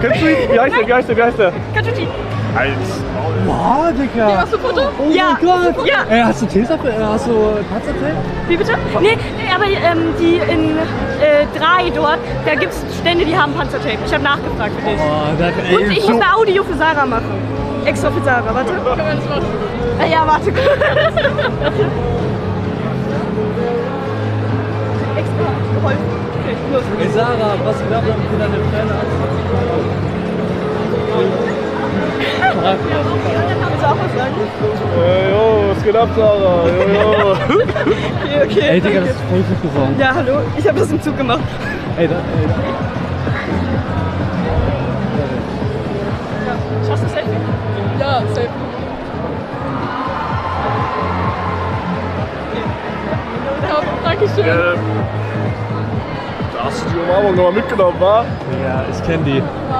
Kennst du ihn? Wie heißt der? Katuti. Boah, Digga. Nee, hast du ein Foto? Oh Ja. mein Gott. Ja. Hast du hast du Panzertape? Wie bitte? Nee, aber die in 3 dort, da gibt es Stände, die haben Panzertape. Ich habe nachgefragt für dich. Oh, Und ich muss ein Audio für Sarah machen. Extra für Sarah, warte. Kann man das machen? Ja, warte. Extra geholfen. Okay, los. Hey Sarah, was glaubt ihr, wie deine Pläne Willst du auch was sagen? Jo, was geht ab, Sarah? Jo. Okay. Ey, Digga, das ist voll gut geworden. Ja, hallo. Ich habe das im Zug gemacht. Ey, da. Schaffst du Selfie? Ja, Selfie. Ja, danke schön. Da hast du die Umarmung nochmal mitgenommen, wa? Ja, ich kenn die.